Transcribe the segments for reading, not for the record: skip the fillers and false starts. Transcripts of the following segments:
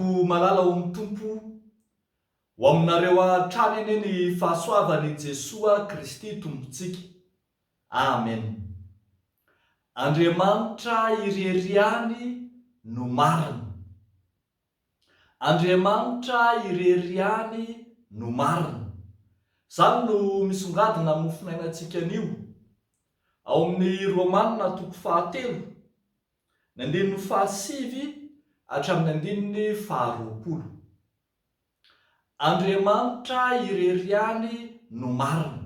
Revako malala ao amin'ny tompo ho aminareo hatrany eny ny fahasoavan'i Jesoa Kristy tompontsika. Amen. Andriamanitra ireriany no marina. Andriamanitra ireriany no marina. Zany no misongadina amin'ny finainantsika anio. Ao amin'ny Romanina 9:7, ny 9:7 hatramin'ny 9:20. Andriamanitra ireriany no marina.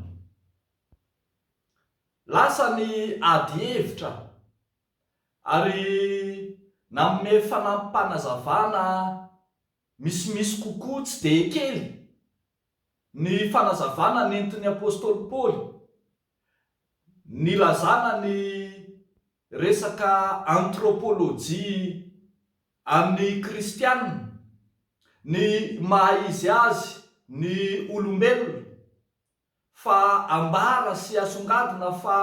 Lasa ny ady hevitra ary nanome fanampanazavana misimisy kokoa tsy dia kely ny fanazavana nentin'ny apôstôly Paoly, nilazana ny resaka anthropôlôjia amin'ny kristianina, ny maha izy azy ny olombelona, fa ambara sy asongadina fa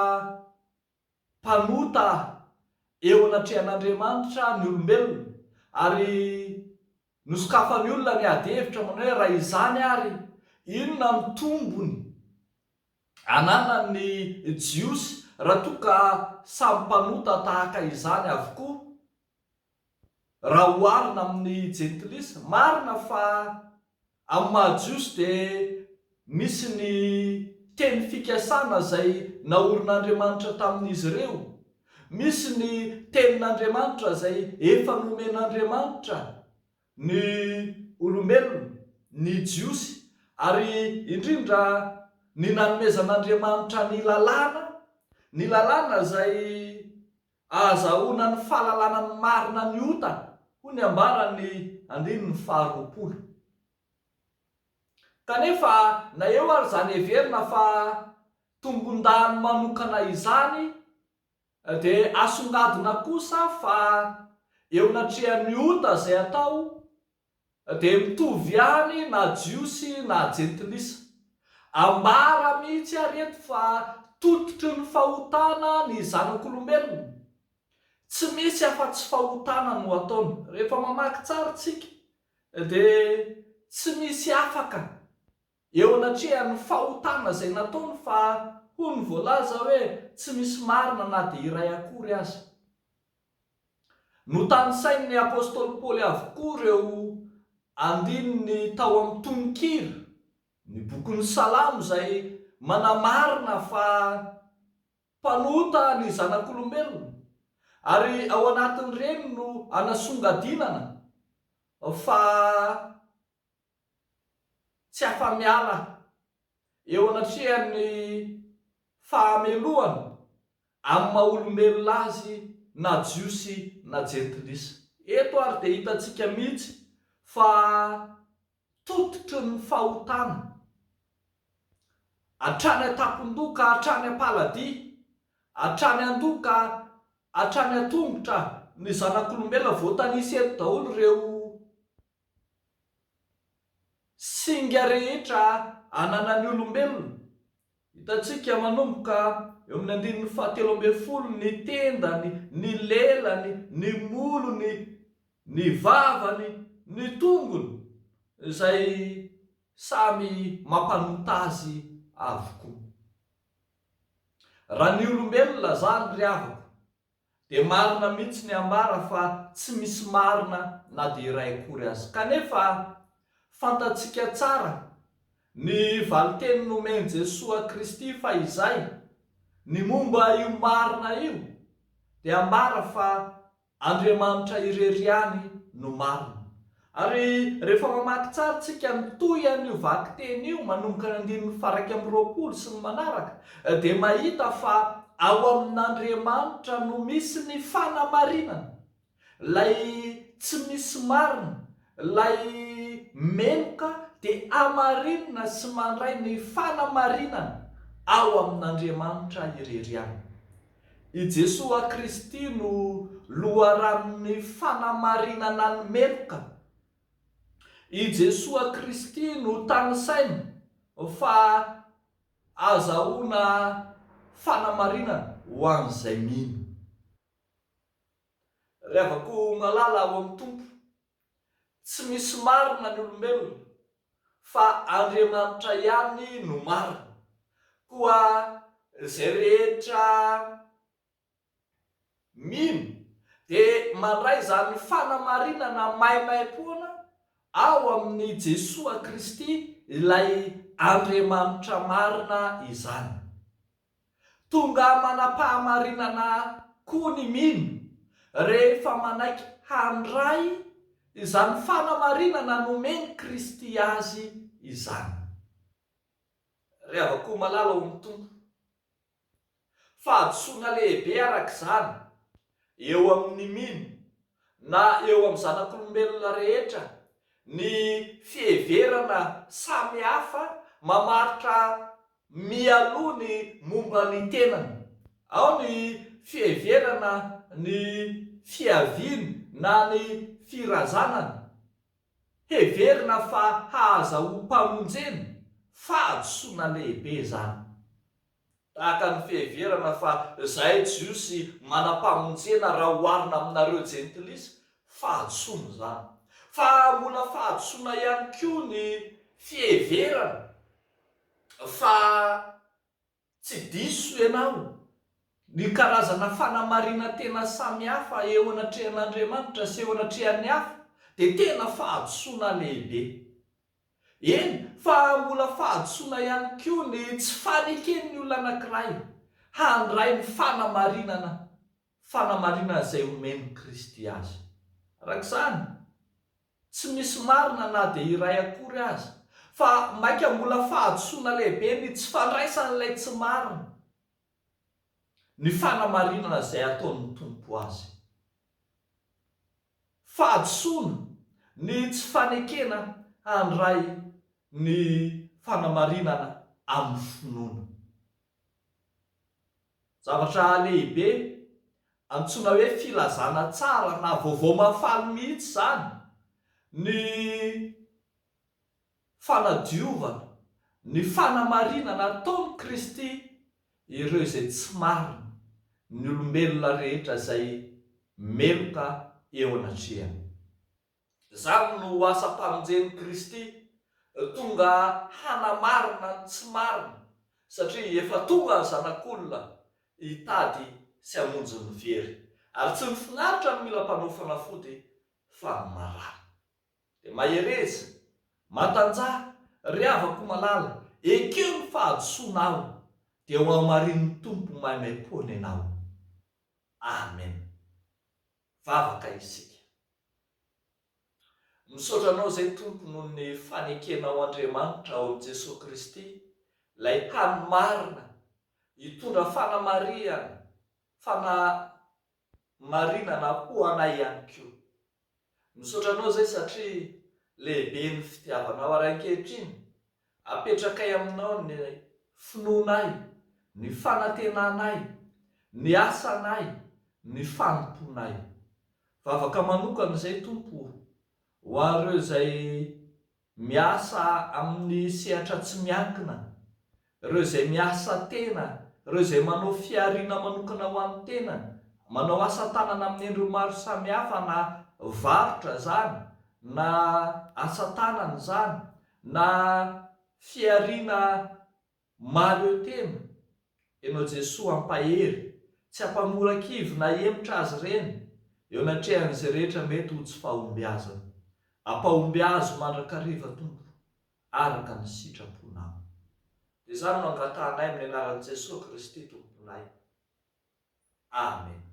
mpanota eo anatrehan'Andriamanitra ny olombelona, ary nosokafany olona ny ady hevitra manao hoe raha izany ary inona ny tombony ananan'ny jiosy raha toa ka samy mpanota tahaka izany avokoa, raha hoarina amin'ny jentilisa. Marina fa amin'ny mahajiosy dia misy ny teny fikasana izay naorin'Andriamanitra tamin'izy ireo, misy ny tenin'Andriamanitra izay efa nomen'Andriamanitra ny olombelona, ny jiosy, ary indrindra ny nanomezan'Andriamanitra ny lalàna izay ahazahoana ny fahalalana ny marina ny ota, ho ny ambarany 9:20. Kanefa na eo ary izany heverina fa tombon-dany manokana izany, dia asongadina kosa fa eo anatrehan'ny ota izay atao dia mitovy ihany na jiosy na jentilisa. Ambara mihitsy ary eto fa tototry ny fahotana ny zanak'olombelona. Tsy misy afa-tsy fahotana no ataony. Rehefa mamaky tsara tsika dia tsy misy afaka eo anatrehan'ny fahotana izay nataony, fa hoy ny voalaza hoe tsy misy marina na dia iray akory aza. Notany sain'ny apôstôly Paoly avokoa ireo andininy tao amin'ny tononkira, ny bokin'ny Salamo, izay manamarina fa mpanota ny zanak'olombelona, ary ao anatin'ireny no anasongadinana fa tsy afa-miala eo anatrehan'ny fahamelohana amin'ny maha-olombelona azy na jiosy na jentilisa. Eto ary dia hitantsika mihitsy fa tototry ny fahotana hatrany an-tampon-doka, hatrany am-paladia, hatrany an-doka, hatrany an-tongotra ny zanak'olombelona. Voatanisa eto daholo ireo singa rehetra ananan'ny olombelona. Hitantsika manomboka eo amin'ny 9:17, ny tendany, ny lelany, ny molony, ny vavany, ny tongony, izay samy mampanota azy avokoa. Raha ny olombelona zany ry havako, dia marina mihitsy ny ambara fa tsy misy marina na dia iray akory azy. Kanefa fantatsika tsara ny valiteny nomeny Jesoa Kristy fa izay ny momba io marina io dia ambara fa Andriamanitra ireriany no marina. Ary rehefa mamaky tsara tsika mitohy an'io vaky teny io manomboka ny 120 sy ny manaraka, dia mahita fa ao amin'Andriamanitra no misy ny fanamarinana, lay tsy misy marina, lay meloka dia amarinina sy mandray ny fanamarinana ao amin'Andriamanitra ireriany. I Jesoa Kristy no loharanon'ny fanamarinana ny meloka. I Jesoa Kristy no tanisaina fa azahoana fanamarinana ho an'izay mino. Revako malala ao amin'ny tompo, tsy misy marina ny olombelona fa Andriamanitra ihany no marina. Koa izay rehetra mino dia mandray izany fanamarinana maimaim-poana ao amin'ny Jesoa Kristy, ilay Andriamanitra marina izany. Tonga manam-pahamarinana koa ny mino rehefa manaiky handray izany fanamarinana nomeny Kristy azy izany. Rehavako malala ao amin'ny tompo, fahadisoana lehibe arak'izany eo amin'ny mino na eo amin'ny zanak'olombelona rehetra ny fiheverana samy hafa mamaritra mialoha ny momba ny tenany. Ao ny fiheverana ny fiaviany na ny firazanana, heverina fa hahazahoam-pamonjena, fahadisoana lehibe izany. Tahaka ny fiheverana fa izahay jiosy manam-pamonjena raha oharina aminareo jentilisa, fahadisoana izany. Fa mbola fahadisoana ihany koa ny fiheverana fa tsy diso ianao ny karazana fanamarina tena samihafa eo anatrehan'Andriamanitra sy eo anatrehan'ny hafa, dia tena fahadisoana lehibe. Eny, fa mbola fahadisoana ihany koa ny tsy faneken'ny olona anankiray handray ny fanamarinana izay omeny Kristy azy. Arak'izany, tsy misy marina na dia iray akory aza, fa maika mbola fahadisoana lehibe ny tsy fandraisan'ilay tsy marina ny fanamarinana izay ataon'ny Tompo azy. Fahadisoana ny tsy fanekena handray ny fanamarinana amin'ny finoana. Zavatra lehibe antsoina hoe filazana tsara na vaovao mafaly mihitsy izany ny fanadiovana, ny fanamarinana ataon'i Kristy ireo izay tsy marina, ny olombelona rehetra izay meloka eo anatrehany. Izany no asa-pamonjen'i Kristy, tonga hanamarina ny tsy marina, satria efa tonga ny zanak'olona hitady sy hamonjy ny very, ary tsy mifinaritra ny mila mpanao fanafody fa ny marary. Dia mahereza, matanjaha, riavako malala, ekeo ny fahadisoana ao, dia ho amarin'ny Tompo maimaim-poana ianao. Amen. Vavaka isika. Misaotra anao izay Tompo noho ny fanekenao Andriamanitra ao amin'i Jesosy Kristy, ilay hany marina hitondra fanamarinana ho anay ihany koa. Misaotra anao izay satria lehibe ny fitiavanao, ary ankehitriny apetrakay aminao ny finoanay, ny fanantenanay, ny asanay, ny fanomponay. Vavaka manokana izay Tompo ho an'ireo izay miasa amin'ny sehatra tsy miankina, ireo izay miasa tena, ireo izay manao fiariana manokana ho an'ny tenany, manao asa tanana amin'ny endriny maro samihafa, na varotra izany, na asa tanana izany, na fiariana maro eo tena. Ianao Jesosy ampahery, tsy hampamora-kivy na hemotra azy ireny eo anatrehan'izay rehetra mety ho tsy fahombiazana. Ampahomby azy mandrakariva Tompo, araka ny sitraponao. Dia izany no angatanay amin'ny anaran'i Jesosy Kristy Tomponay. Amen.